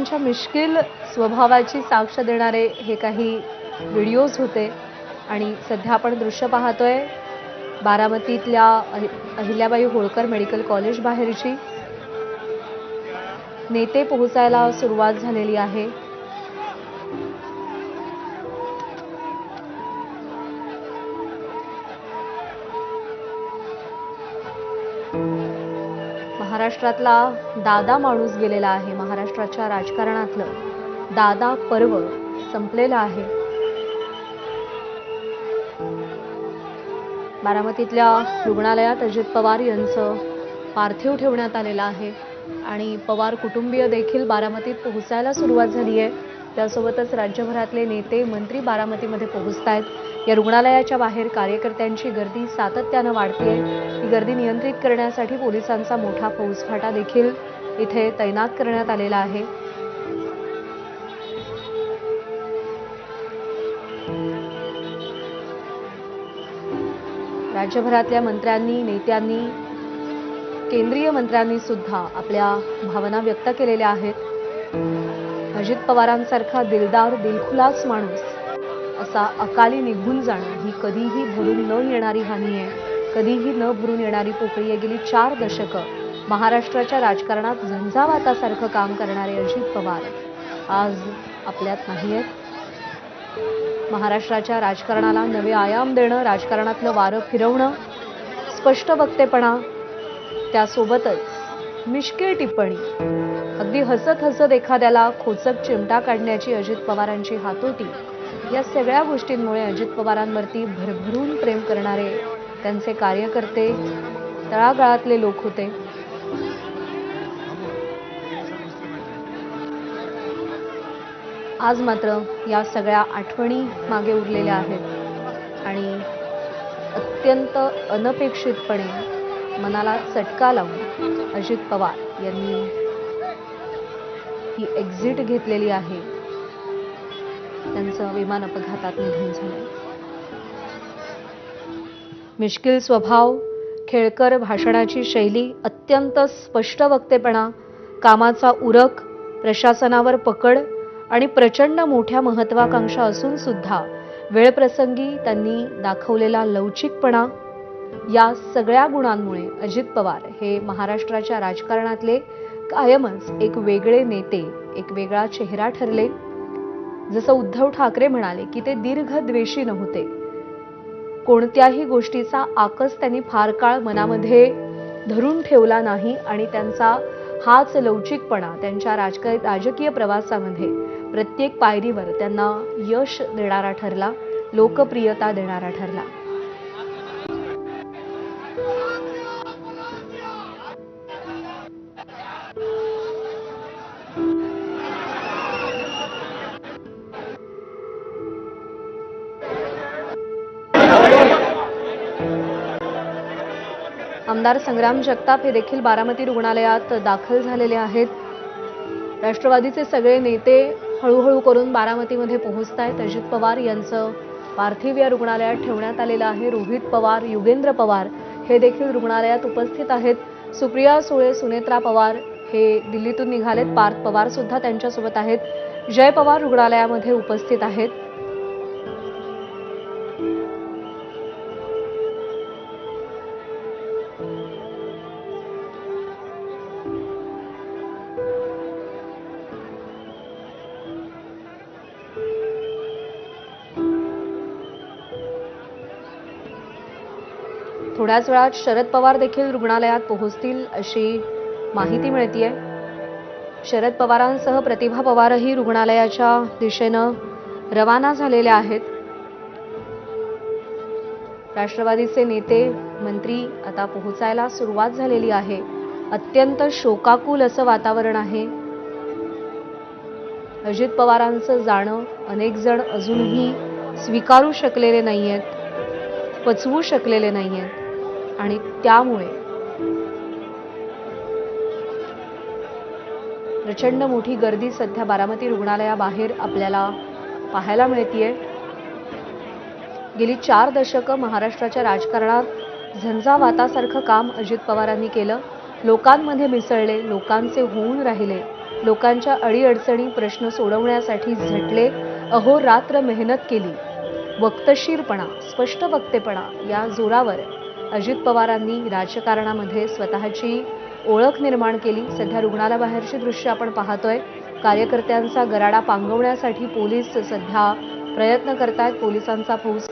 पवारांच्या मिश्किल स्वभावाची साक्ष देणारे हे काही व्हिडिओज होते आणि सध्या आपण दृश्य पाहतोय बारामतीतल्या अहिल्याबाई होळकर मेडिकल कॉलेज बाहेरची नेते पोहोचायला सुरुवात झालेली आहे। महाराष्ट्रातला दादा माणूस गेलेला आहे। महाराष्ट्राच्या राजकारणातलं दादा पर्व संपलेलं आहे। बारामतीतल्या रुग्णालयात अजित पवार यांचं पार्थिव ठेवण्यात आलेलं आहे आणि पवार कुटुंबीय देखील बारामतीत पोहोचायला सुरुवात झाली आहे। त्यासोबतच राज्यभरातले नेते मंत्री बारामतीमध्ये पोहोचतायत। या रुग्णालयाच्या बाहेर कार्यकर्त्यांची गर्दी सातत्याने वाढतेय। ही गर्दी नियंत्रित करण्यासाठी पोलिसांचा मोठा फौजफाटा देखील इथे तैनात करण्यात आलेला आहे। राज्यभरातल्या मंत्र्यांनी, नेत्यांनी, केंद्रीय मंत्र्यांनी सुद्धा आपल्या भावना व्यक्त केलेल्या आहेत। अजित पवारांसारखा दिलदार, दिलखुलास माणूस असा अकाली निघून जाणं ही कधीही भरून न येणारी हानी आहे, कधीही न भरून येणारी पोकळी आहे। गेली 4 दशकं महाराष्ट्राच्या राजकारणात झंझावातासारखं काम करणारे अजित पवार आज आपल्यात नाही आहेत। महाराष्ट्राच्या राजकारणाला नवे आयाम देणं, राजकारणातलं वारं फिरवणं, स्पष्ट वक्तेपणा, त्यासोबतच मिश्किल टिप्पणी, अगदी हसत हसत एखाद्याला खोचक चिमटा काढण्याची अजित पवारांची हातोटी, या सगळ्या गोष्टींमुळे अजित पवारांवरती भरभरून प्रेम करणारे त्यांचे कार्यकर्ते, तळागाळातले लोक होते। आज मात्र या सगळ्या आठवणी मागे उरलेल्या आहेत आणि अत्यंत अनपेक्षितपणे मनाला चटका लावून अजित पवार यांनी ही एक्झिट घेतलेली आहे। त्यांचं विमान अपघातात निधन झालं। मिश्किल स्वभाव, खेळकर भाषणाची शैली, अत्यंत स्पष्ट वक्तेपणा, कामाचा उरक, प्रशासनावर पकड आणि प्रचंड मोठ्या महत्वाकांक्षा असून सुद्धा वेळप्रसंगी त्यांनी दाखवलेला लवचिकपणा, या सगळ्या गुणांमुळे अजित पवार हे महाराष्ट्राच्या राजकारणातले कायमच एक वेगळे नेते, एक वेगळा चेहरा ठरले। जसं उद्धव ठाकरे म्हणाले की ते दीर्घद्वेषी नव्हते, कोणत्याही गोष्टीचा आकस त्यांनी फार काळ मनामध्ये धरून ठेवला नाही आणि त्यांचा हाच लवचिकपणा त्यांच्या राजकीय प्रवासामध्ये प्रत्येक पायरीवर त्यांना यश देणारा ठरला, लोकप्रियता देणारा ठरला। आमदार संग्राम जगताप हे देखील बारामती रुग्णालयात दाखल झालेले आहेत। राष्ट्रवादीचे सगळे नेते हळूहळू करून बारामतीमध्ये पोहोचतायत। अजित पवार यांचं पार्थिव या रुग्णालयात ठेवण्यात आलेलं आहे। रोहित पवार, युगेंद्र पवार हे देखील रुग्णालयात उपस्थित आहेत। सुप्रिया सुळे, सुनेत्रा पवार हे दिल्लीतून निघालेत। पार्थ पवार सुद्धा त्यांच्यासोबत आहेत। जय पवार रुग्णालयामध्ये उपस्थित आहेत। थोड्याच वेळात शरद पवार देखील रुग्णालयात पोहोचतील अशी माहिती मिळतेय। शरद पवारांसह प्रतिभा पवारही रुग्णालयाच्या दिशेनं रवाना झालेले आहेत। राष्ट्रवादीचे नेते, मंत्री आता पोहोचायला सुरुवात झालेली आहे। अत्यंत शोकाकुल असं वातावरण आहे। अजित पवारांचं जाणं अनेक जण अजूनही स्वीकारू शकलेले नाहीयेत, पचवू शकलेले नाहीयेत आणि त्यामुळे प्रचंड मोठी गर्दी सध्या बारामती रुग्णालयाबाहेर आपल्याला पाहायला मिळतेय। गेली 4 दशकं महाराष्ट्राच्या राजकारणात झंझावातासारखं काम अजित पवारांनी केलं। लोकांमध्ये मिसळले, लोकांचे होऊन राहिले लोकांच्या अडीअडचणी प्रश्न सोडवण्यासाठी झटले, अहोरात्र मेहनत केली. वक्तशीरपणा, स्पष्ट वक्तेपणा या जोरावर अजित पवारांनी राजकारणामध्ये स्वतःची ओळख निर्माण केली. सध्या रुग्णालयाबाहेरची दृश्य आपण पाहतोय. कार्यकर्त्यांचा गराडा पांगवण्यासाठी पोलीस सध्या प्रयत्न करतायत. पोलिसांचा फौज